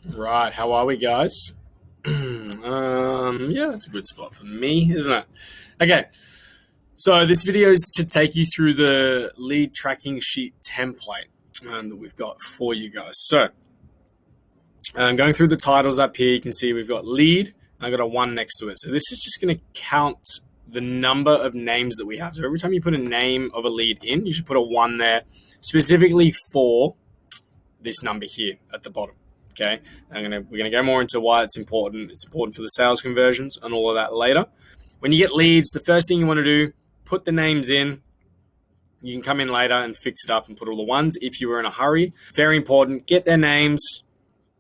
Right, how are we, guys? Yeah, that's a good spot for me, isn't it? Okay, so this video is to take you through the lead tracking sheet template that we've got for you guys. So, going through the titles up here, you can see we've got lead, and I've got a 1 next to it. So this is just going to count the number of names that we have. So every time you put a name of a lead in, you should put a 1 there, specifically for this number here at the bottom. Okay, we're gonna go more into why it's important. It's important for the sales conversions and all of that later. When you get leads, the first thing you want to do, put the names in. You can come in later and fix it up and put all the ones if you were in a hurry. Very important. Get their names.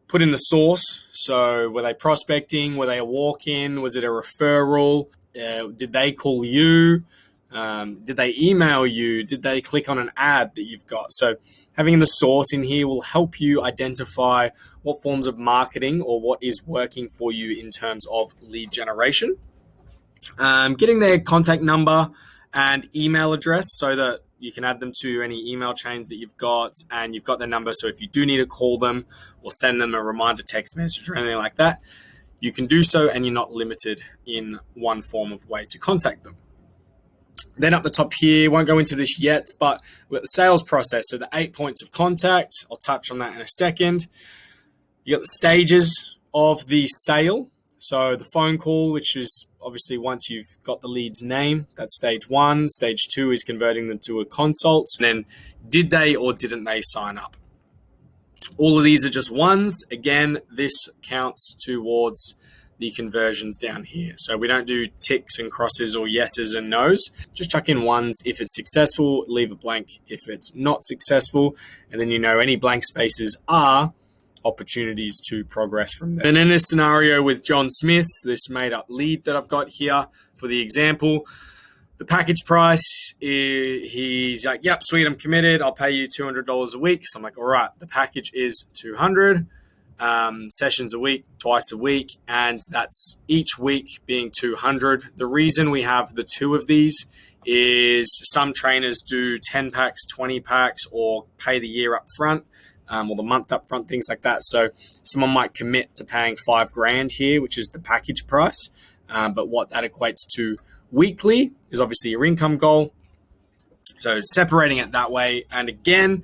Put in the source. So were they prospecting? Were they a walk-in? Was it a referral? Did they call you? Did they email you? Did they click on an ad that you've got? So having the source in here will help you identify what forms of marketing or what is working for you in terms of lead generation. Getting their contact number and email address so that you can add them to any email chains that you've got, and you've got their number. So if you do need to call them or send them a reminder text message or anything like that, you can do so, and you're not limited in one form of way to contact them. Then up the top here, won't go into this yet, but we've got the sales process. So the 8 points of contact, I'll touch on that in a second. You got the stages of the sale. So the phone call, which is obviously once you've got the lead's name, that's stage 1. Stage 2 is converting them to a consult. And then did they or didn't they sign up? All of these are just ones. Again, this counts towards the conversions down here. So we don't do ticks and crosses or yeses and nos. Just chuck in ones if it's successful, leave it blank if it's not successful. And then you know any blank spaces are opportunities to progress from there. And in this scenario with John Smith, this made up lead that I've got here for the example, the package price, he's like, yep, sweet, I'm committed. I'll pay you $200 a week. So I'm like, all right, the package is $200. Sessions a week, twice a week, and that's each week being $200. The reason we have the 2 of these is some trainers do 10 packs, 20 packs, or pay the year up front, or the month up front, things like that. So someone might commit to paying $5,000 here, which is the package price. But what that equates to weekly is obviously your income goal. So separating it that way. And again,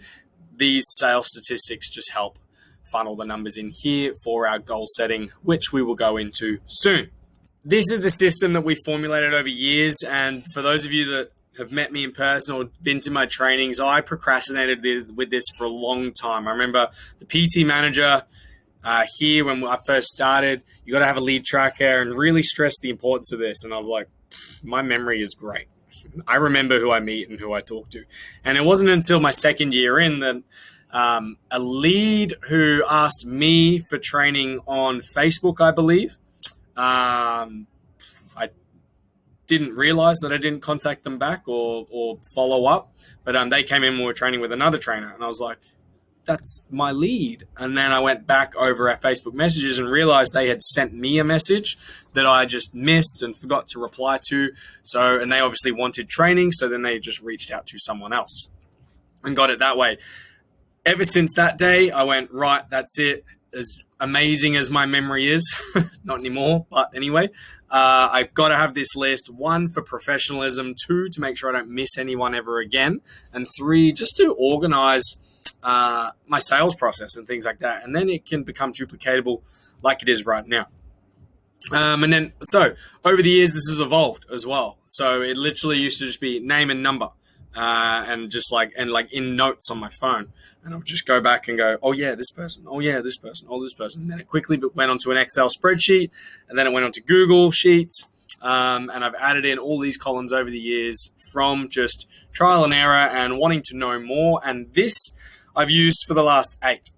these sales statistics just help funnel the numbers in here for our goal setting, which we will go into soon. This is the system that we formulated over years, and for those of you that have met me in person or been to my trainings, I procrastinated with this for a long time. I remember the PT manager here when I first started, you got to have a lead tracker and really stress the importance of this. And I was like, my memory is great. I remember who I meet and who I talk to. And it wasn't until my second year in that a lead who asked me for training on Facebook, I believe. I didn't realize that I didn't contact them back or follow up, but they came in and were training with another trainer, and I was like, that's my lead. And then I went back over our Facebook messages and realized they had sent me a message that I just missed and forgot to reply to. So, and they obviously wanted training, so then they just reached out to someone else and got it that way. Ever since that day, I went, right, that's it. As amazing as my memory is, not anymore, but anyway, I've got to have this list. 1, for professionalism. 2, to make sure I don't miss anyone ever again. And 3, just to organize my sales process and things like that. And then it can become duplicatable like it is right now. And then, so over the years, this has evolved as well. So it literally used to just be name and number. And just like in notes on my phone, and I'll just go back and go, oh yeah, this person, oh yeah, this person, oh this person. And then it quickly went onto an Excel spreadsheet, and then it went onto Google Sheets. And I've added in all these columns over the years from just trial and error and wanting to know more. And this I've used for the last 8.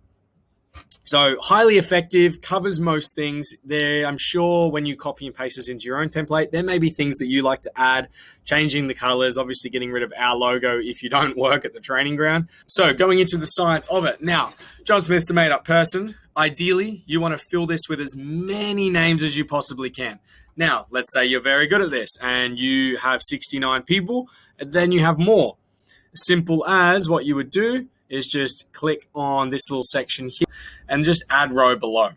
So highly effective, covers most things. There, I'm sure when you copy and paste this into your own template, there may be things that you like to add, changing the colors, obviously getting rid of our logo if you don't work at the training ground. So going into the science of it. Now, John Smith's a made-up person. Ideally, you want to fill this with as many names as you possibly can. Now, let's say you're very good at this and you have 69 people, and then you have more. Simple as what you would do is just click on this little section here and just add row below.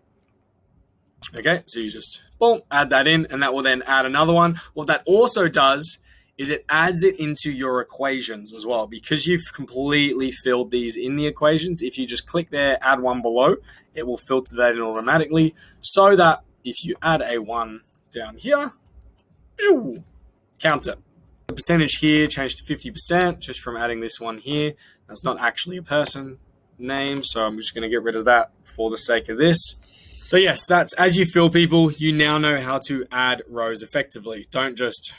Okay, so you just boom, add that in, and that will then add another one. What that also does is it adds it into your equations as well, because you've completely filled these in the equations. If you just click there, add one below, it will filter that in automatically, so that if you add a 1 down here, counts it. The percentage here changed to 50% just from adding this one here. That's not actually a person name, so I'm just going to get rid of that for the sake of this. So yes, that's as you fill people, you now know how to add rows effectively. Don't just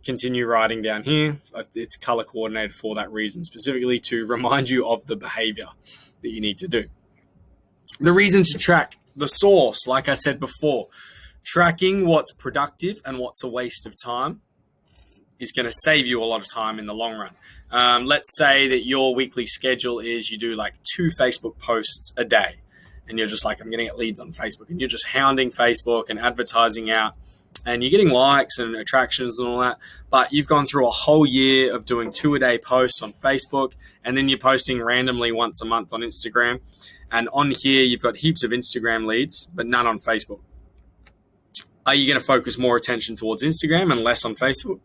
continue writing down here. It's color coordinated for that reason, specifically to remind you of the behavior that you need to do. The reason to track the source, like I said before, tracking what's productive and what's a waste of time is going to save you a lot of time in the long run. Let's say that your weekly schedule is you do like 2 Facebook posts a day, and you're just like, I'm going to get leads on Facebook, and you're just hounding Facebook and advertising out, and you're getting likes and attractions and all that, but you've gone through a whole year of doing 2-a-day posts on Facebook, and then you're posting randomly once a month on Instagram, and on here you've got heaps of Instagram leads, but none on Facebook. Are you going to focus more attention towards Instagram and less on Facebook?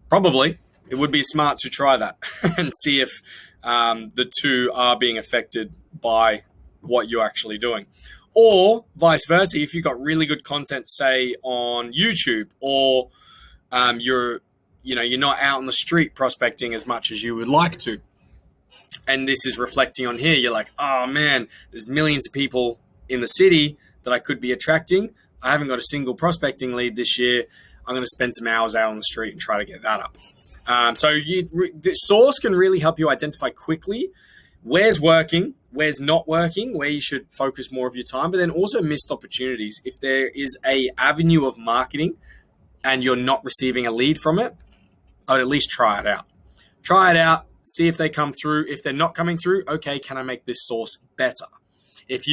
Probably. It would be smart to try that and see if the two are being affected by what you're actually doing. Or vice versa, if you've got really good content, say on YouTube, or you're not out on the street prospecting as much as you would like to, and this is reflecting on here, you're like, oh man, there's millions of people in the city that I could be attracting. I haven't got a single prospecting lead this year. I'm going to spend some hours out on the street and try to get that up. So the source can really help you identify quickly where's working, where's not working, where you should focus more of your time, but then also missed opportunities. If there is a avenue of marketing and you're not receiving a lead from it, I would at least try it out. Try it out, see if they come through. If they're not coming through, okay, can I make this source better? If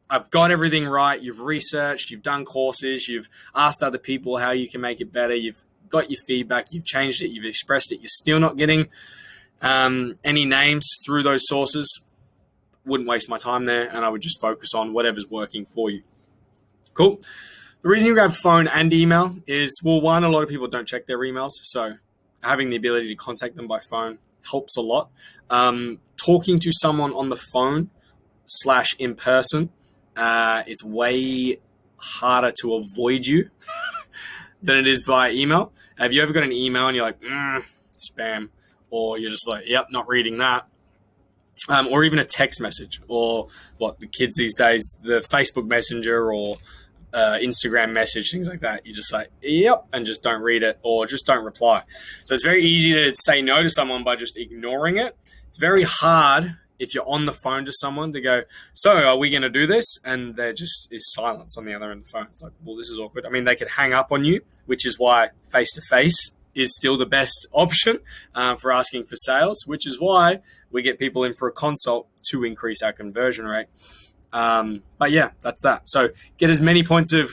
I've got everything right, you've researched, you've done courses, you've asked other people how you can make it better, you've got your feedback, you've changed it, you've expressed it, you're still not getting any names through those sources, wouldn't waste my time there, and I would just focus on whatever's working for you. Cool. The reason you grab phone and email is, well, one, a lot of people don't check their emails, so having the ability to contact them by phone helps a lot. Talking to someone on the phone / in person, it's way harder to avoid you than it is via email. Have you ever got an email and you're like, spam, or you're just like, yep, not reading that? Or even a text message, or what the kids these days, the Facebook Messenger or Instagram message, things like that. You just like, yep, and just don't read it or just don't reply. So it's very easy to say no to someone by just ignoring it. It's very hard if you're on the phone to someone to go, so are we going to do this? And there just is silence on the other end of the phone. It's like, well, this is awkward. I mean, they could hang up on you, which is why face-to-face is still the best option for asking for sales, which is why we get people in for a consult to increase our conversion rate. But yeah, that's that. So get as many points of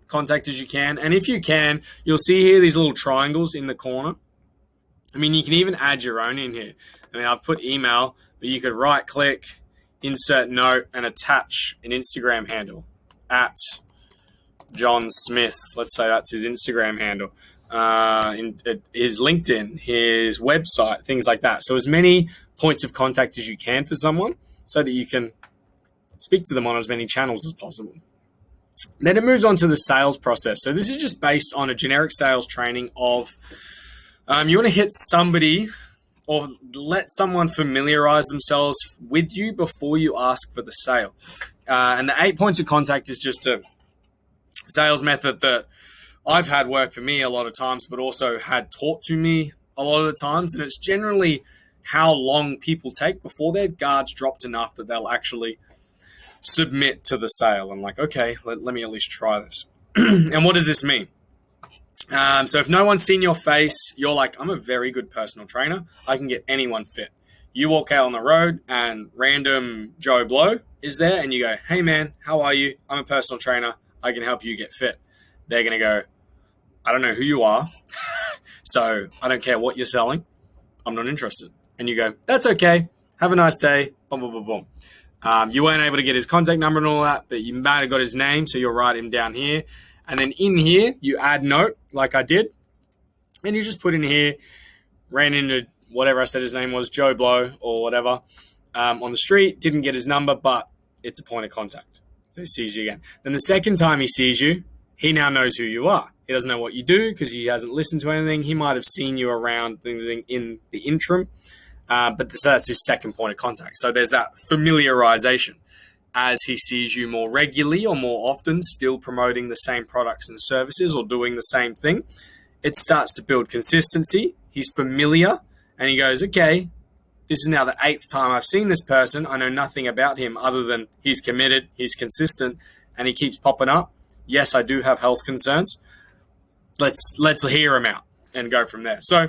contact as you can. And if you can, you'll see here these little triangles in the corner. I mean, you can even add your own in here. I mean, I've put email, but you could right click, insert note, and attach an Instagram handle at John Smith. Let's say that's his Instagram handle. His LinkedIn, his website, things like that. So as many points of contact as you can for someone so that you can speak to them on as many channels as possible. Then it moves on to the sales process. So this is just based on a generic sales training of you want to hit somebody or let someone familiarize themselves with you before you ask for the sale. And the 8 points of contact is just a sales method that I've had work for me a lot of times, but also had taught to me a lot of the times. And it's generally how long people take before their guards dropped enough that they'll actually submit to the sale. And like, okay, let me at least try this. And what does this mean? So if no one's seen your face, you're like, I'm a very good personal trainer. I can get anyone fit. You walk out on the road and random Joe Blow is there and you go, hey man, how are you? I'm a personal trainer. I can help you get fit. They're going to go, I don't know who you are. So I don't care what you're selling. I'm not interested. and you go, that's okay. Have a nice day. Boom, boom, boom, boom. You weren't able to get his contact number and all that, but you might have got his name, so you'll write him down here. And then in here, you add note, like I did, and you just put in here, ran into whatever I said his name was, Joe Blow or whatever, on the street, didn't get his number, but it's a point of contact. So he sees you again. Then the second time he sees you, he now knows who you are. He doesn't know what you do because he hasn't listened to anything. He might have seen you around in the interim, but that's his second point of contact. So there's that familiarization. As he sees you more regularly or more often, still promoting the same products and services or doing the same thing, it starts to build consistency. He's familiar, and he goes, okay, this is now the 8th time I've seen this person. I know nothing about him other than he's committed, he's consistent, and he keeps popping up. Yes, I do have health concerns. Let's hear him out and go from there. So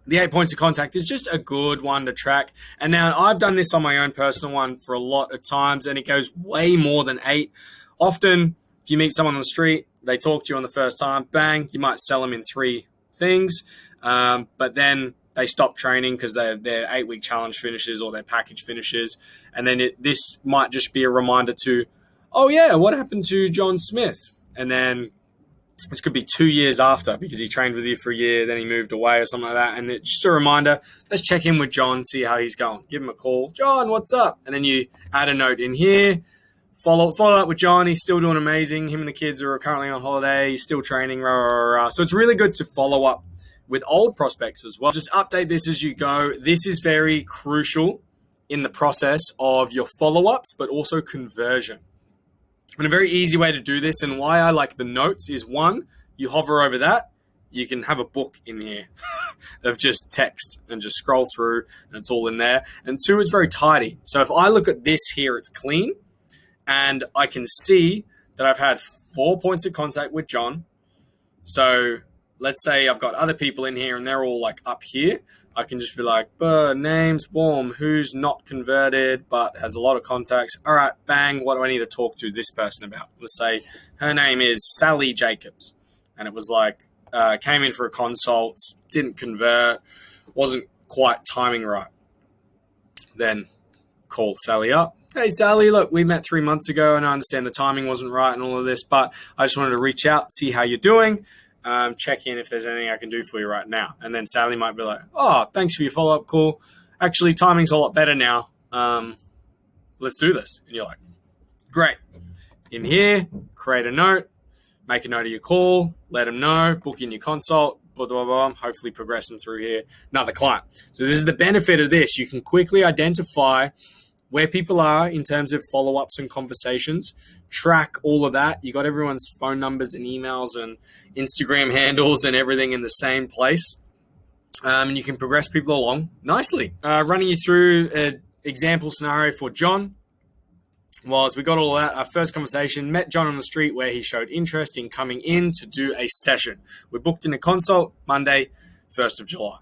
the 8 points of contact is just a good one to track. And now I've done this on my own personal one for a lot of times, and it goes way more than 8. Often, if you meet someone on the street, they talk to you on the first time, bang, you might sell them in 3 things, but then they stop training because their 8-week challenge finishes or their package finishes. And then this might just be a reminder to, oh yeah, what happened to John Smith? And then this could be 2 years after because he trained with you for a year, then he moved away or something like that. And it's just a reminder, let's check in with John, see how he's going. Give him a call. John, what's up? And then you add a note in here. Follow up with John. He's still doing amazing. Him and the kids are currently on holiday. He's still training. Rah, rah, rah. So it's really good to follow up with old prospects as well. Just update this as you go. This is very crucial in the process of your follow-ups, but also conversion. And a very easy way to do this, and why I like the notes, is 1, you hover over that, you can have a book in here of just text and just scroll through and it's all in there. And 2, it's very tidy. So if I look at this here, it's clean, and I can see that I've had 4 points of contact with John. So let's say I've got other people in here and they're all like up here. I can just be like, name's warm, who's not converted but has a lot of contacts. All right, bang, what do I need to talk to this person about? Let's say her name is Sally Jacobs. And it was like, came in for a consult, didn't convert, wasn't quite timing right. Then called Sally up. Hey, Sally, look, we met 3 months ago and I understand the timing wasn't right and all of this, but I just wanted to reach out, see how you're doing. Check in if there's anything I can do for you right now. And then Sally might be like, oh, thanks for your follow-up call. Actually, timing's a lot better now. Let's do this. And you're like, great. In here, create a note, make a note of your call, let them know, book in your consult, blah, blah, blah, hopefully progress them through here. Another client. So this is the benefit of this. You can quickly identify where people are in terms of follow-ups and conversations, track all of that. You got everyone's phone numbers and emails and Instagram handles and everything in the same place. And you can progress people along nicely. Running you through an example scenario for John was we got all of that. Our first conversation, met John on the street where he showed interest in coming in to do a session. We booked in a consult Monday, 1st of July.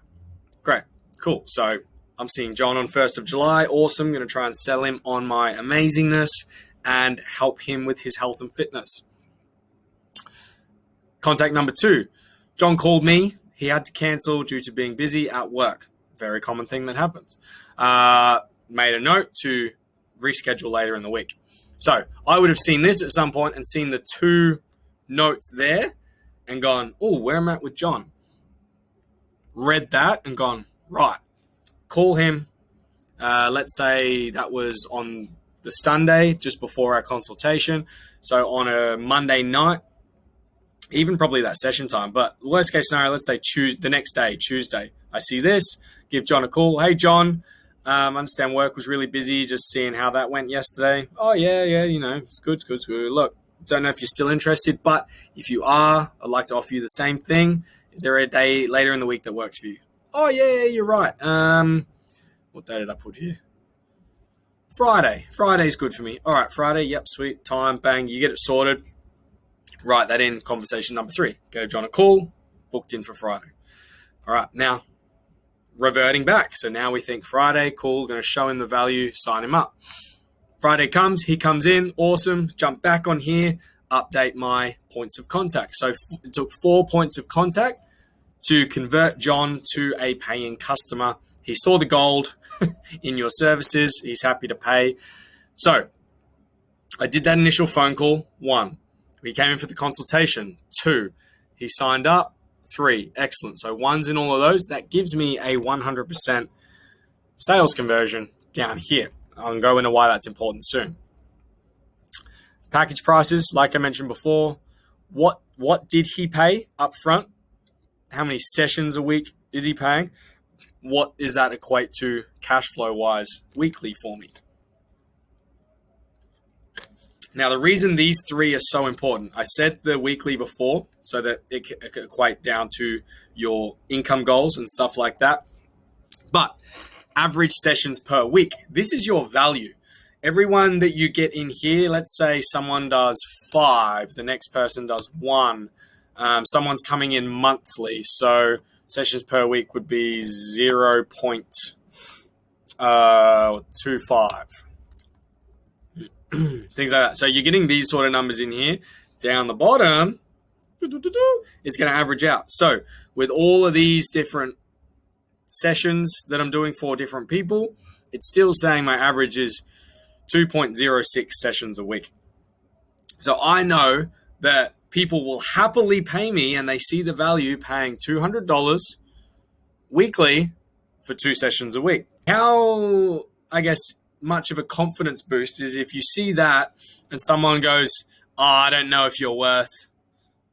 Great, cool. So I'm seeing John on 1st of July. Awesome. Going to try and sell him on my amazingness and help him with his health and fitness. Contact number 2. John called me. He had to cancel due to being busy at work. Very common thing that happens. Made a note to reschedule later in the week. So I would have seen this at some point and seen the 2 notes there and gone, oh, where am I at with John? Read that and gone, right. Call him. Let's say that was on the Sunday just before our consultation. So on a Monday night, even probably that session time, but worst case scenario, let's say the next day, Tuesday, I see this, give John a call. Hey, John, understand work was really busy, just seeing how that went yesterday. Oh, yeah, it's good. Look, don't know if you're still interested, but if you are, I'd like to offer you the same thing. Is there a day later in the week that works for you? Oh, yeah, you're right. What day did I put here? Friday. Friday's good for me. All right, Friday. Yep, sweet. Time, bang. You get it sorted. Write that in. Conversation number 3. Gave John a call. Booked in for Friday. All right, now reverting back. So now we think Friday, cool. Going to show him the value. Sign him up. Friday comes. He comes in. Awesome. Jump back on here. Update my points of contact. So it took 4 points of contact to convert John to a paying customer He saw the gold in your services. He's happy to pay. So I did that initial phone call, 1. He came in for the consultation, 2. He signed up, 3. Excellent. So 1's in all of those. That gives me a 100% sales conversion down here. I'll go into why that's important soon. Package prices, like I mentioned before, what did he pay up front? How many sessions a week is he paying? What does that equate to cash flow wise weekly for me? Now, the reason these 3 are so important, I said the weekly before so that it can equate down to your income goals and stuff like that. But average sessions per week, this is your value. Everyone that you get in here, let's say someone does 5, the next person does 1, someone's coming in monthly, so sessions per week would be 0.25. Things like that. So you're getting these sort of numbers in here. Down the bottom, it's going to average out. So with all of these different sessions that I'm doing for different people, it's still saying my average is 2.06 sessions a week. So I know that people will happily pay me, and they see the value paying $200 weekly for 2 sessions a week. How, I guess, much of a confidence boost is if you see that and someone goes, oh, I don't know if you're worth,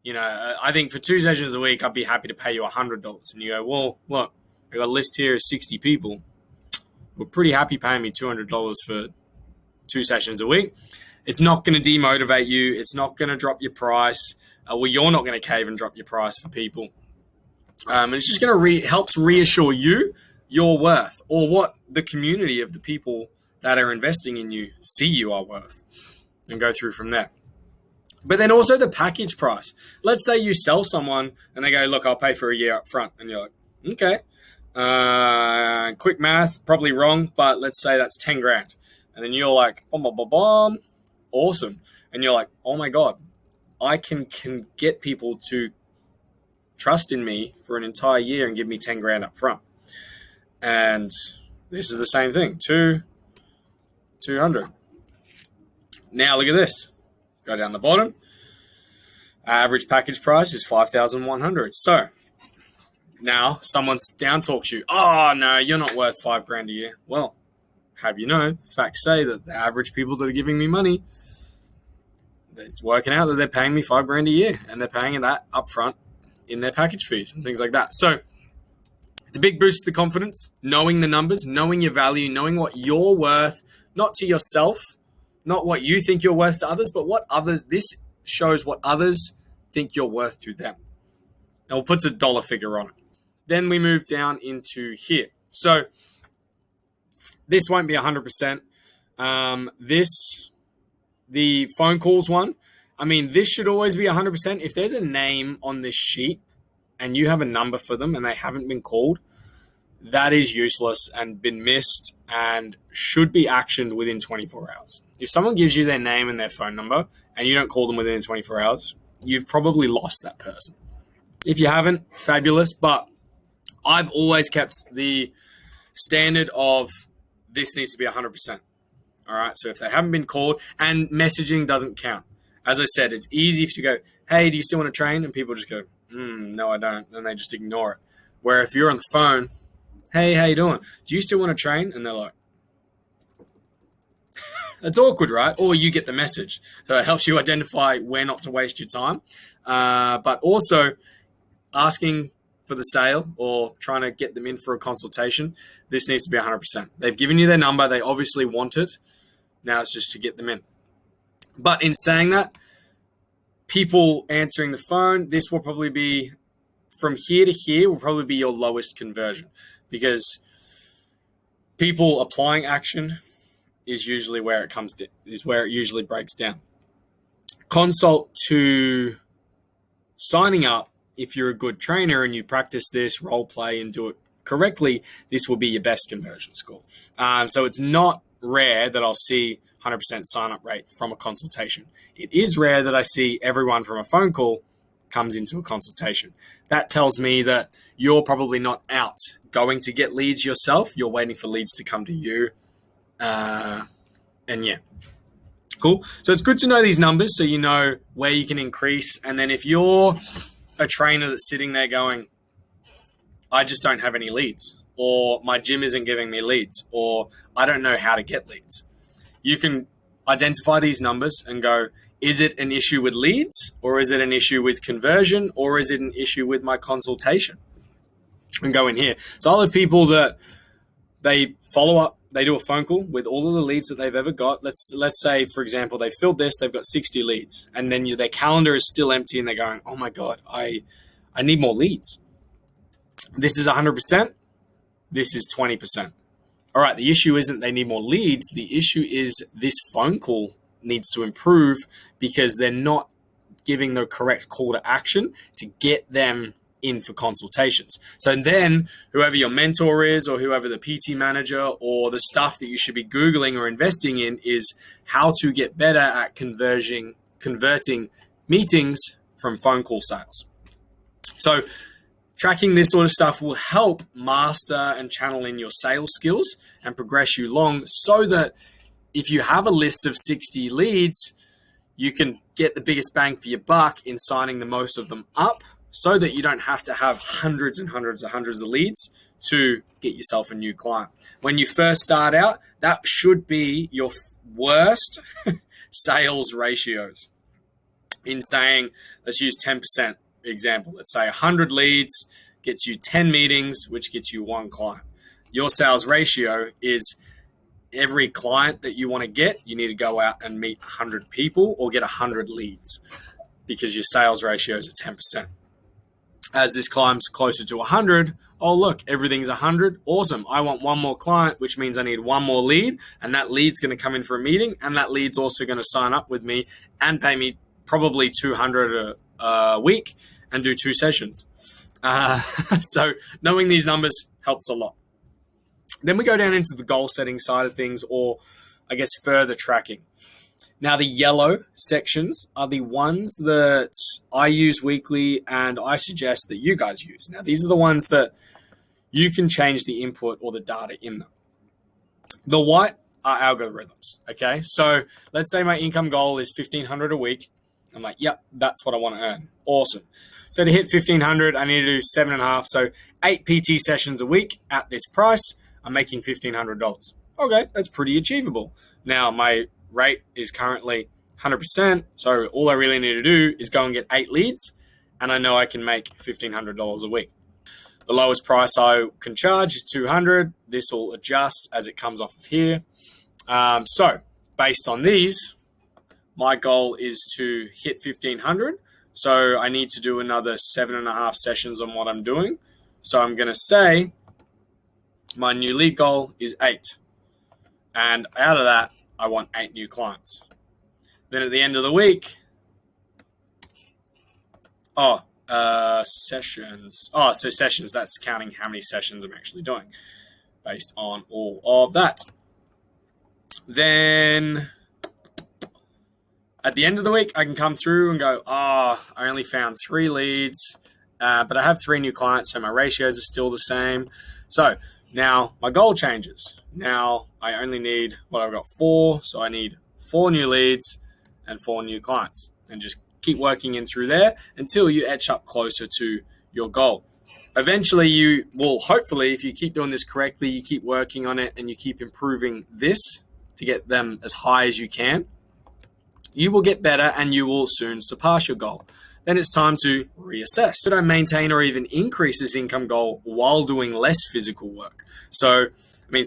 I think for 2 sessions a week, I'd be happy to pay you $100. And you go, well, look, I got a list here of 60 people. We're pretty happy paying me $200 for 2 sessions a week. It's not going to demotivate you. It's not going to drop your price. You're not going to cave and drop your price for people. And it's just going to helps reassure you your worth, or what the community of the people that are investing in you see you are worth, and go through from there. But then also the package price. Let's say you sell someone and they go, look, I'll pay for a year up front. And you're like, okay. Quick math, probably wrong, but let's say that's 10 grand. And then you're like, awesome. And you're like, oh my God, I can get people to trust in me for an entire year and give me 10 grand up front. And this is the same thing, 200. Now look at this. Go down the bottom. Average package price is 5,100. So now someone's down talks you. Oh no, you're not worth 5 grand a year. Well, have you know, facts say that the average people that are giving me money, it's working out that they're paying me 5 grand a year, and they're paying that up front in their package fees and things like that. So it's a big boost to the confidence, knowing the numbers, knowing your value, knowing what you're worth, not to yourself, not what you think you're worth to others, but what others, this shows what others think you're worth to them. And we'll put a dollar figure on it. Then we move down into here. So this won't be 100%. The phone calls one, I mean, this should always be 100%. If there's a name on this sheet and you have a number for them and they haven't been called, that is useless and been missed and should be actioned within 24 hours. If someone gives you their name and their phone number and you don't call them within 24 hours, you've probably lost that person. If you haven't, fabulous. But I've always kept the standard of this needs to be 100%. All right. So if they haven't been called, and messaging doesn't count. As I said, it's easy if you go, hey, do you still want to train? And people just go, no, I don't. And they just ignore it. Where if you're on the phone, hey, how you doing? Do you still want to train? And they're like, it's awkward, right? Or you get the message. So it helps you identify where not to waste your time. But also asking for the sale or trying to get them in for a consultation, this needs to be 100%. They've given you their number. They obviously want it. Now it's just to get them in. But in saying that, people answering the phone, this will probably be, from here to here, will probably be your lowest conversion, because people applying action is usually where it usually breaks down. Consult to signing up, if you're a good trainer and you practice this, role play and do it correctly, this will be your best conversion score. So it's not rare that I'll see 100% sign up rate from a consultation. It is rare that I see everyone from a phone call comes into a consultation. That tells me that you're probably not out going to get leads yourself. You're waiting for leads to come to you. And yeah, cool. So it's good to know these numbers so you know where you can increase. And then if you're a trainer that's sitting there going, I just don't have any leads, or my gym isn't giving me leads, or I don't know how to get leads, you can identify these numbers and go, is it an issue with leads, or is it an issue with conversion, or is it an issue with my consultation? And go in here. So I'll have people that they follow up, they do a phone call with all of the leads that they've ever got. Let's say, for example, they filled this, they've got 60 leads, and then their calendar is still empty, and they're going, oh my God, I need more leads. This is 100%. This is 20%. All right, the issue isn't they need more leads. The issue is this phone call needs to improve because they're not giving the correct call to action to get them in for consultations. So then whoever your mentor is, or whoever the PT manager, or the stuff that you should be Googling or investing in is how to get better at converting meetings from phone call sales. So tracking this sort of stuff will help master and channel in your sales skills and progress you along, so that if you have a list of 60 leads, you can get the biggest bang for your buck in signing the most of them up, so that you don't have to have hundreds and hundreds and hundreds of leads to get yourself a new client. When you first start out, that should be your worst sales ratios. In saying, let's use 10% example. Let's say 100 leads gets you 10 meetings, which gets you one client. Your sales ratio is every client that you want to get, you need to go out and meet 100 people or get 100 leads, because your sales ratios are 10%. As this climbs closer to 100, oh look, everything's 100. Awesome. I want one more client, which means I need one more lead, and that lead's going to come in for a meeting, and that lead's also going to sign up with me and pay me probably $200 a week and do 2 sessions. So knowing these numbers helps a lot. Then we go down into the goal setting side of things, or I guess further tracking. Now, the yellow sections are the ones that I use weekly and I suggest that you guys use. Now, these are the ones that you can change the input or the data in them. The white are algorithms, okay? So let's say my income goal is $1,500 a week. I'm like, yep, that's what I want to earn. Awesome. So to hit 1,500, I need to do 7.5. So 8 PT sessions a week at this price. I'm making $1,500. Okay, that's pretty achievable. Now, my rate is currently 100%. So all I really need to do is go and get 8 leads, and I know I can make $1,500 a week. The lowest price I can charge is $200. This will adjust as it comes off of here. So based on these, my goal is to hit 1,500. So I need to do another 7.5 sessions on what I'm doing. So I'm going to say my new lead goal is 8. And out of that, I want 8 new clients. Then at the end of the week, sessions. So sessions, that's counting how many sessions I'm actually doing based on all of that. Then at the end of the week, I can come through and go, I only found 3 leads, but I have 3 new clients, so my ratios are still the same. So now my goal changes. Now I only need, I've got 4, so I need 4 new leads and 4 new clients, and just keep working in through there until you etch up closer to your goal. Eventually you will, hopefully, if you keep doing this correctly, you keep working on it and you keep improving this to get them as high as you can, you will get better and you will soon surpass your goal. Then it's time to reassess. Should I maintain or even increase this income goal while doing less physical work? So, 8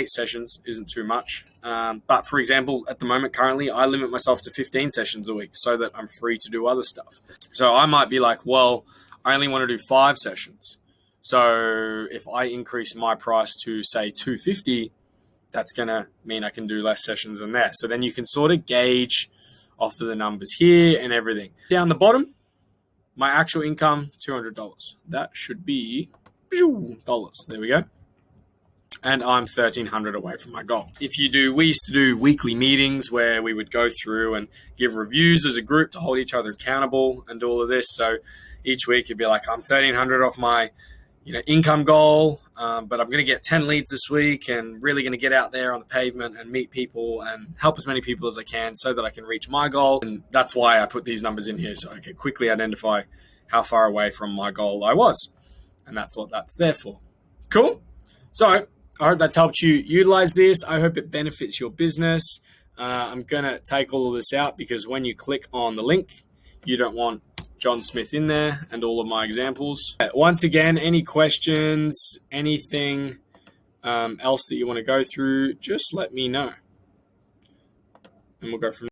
sessions isn't too much. But for example, at the moment, currently, I limit myself to 15 sessions a week so that I'm free to do other stuff. So I might be like, I only want to do 5 sessions. So if I increase my price to say $250, that's going to mean I can do less sessions than that. So then you can sort of gauge off of the numbers here and everything. Down the bottom, my actual income, $200. That should be dollars. There we go. And I'm $1,300 away from my goal. We used to do weekly meetings where we would go through and give reviews as a group to hold each other accountable and do all of this. So each week it'd be like, I'm $1,300 off my income goal, but I'm going to get 10 leads this week and really going to get out there on the pavement and meet people and help as many people as I can so that I can reach my goal. And that's why I put these numbers in here, so I can quickly identify how far away from my goal I was. And that's what that's there for. Cool. So I hope that's helped you utilize this. I hope it benefits your business. I'm going to take all of this out because when you click on the link, you don't want John Smith in there and all of my examples. Once again, any questions, anything else that you want to go through, just let me know. And we'll go from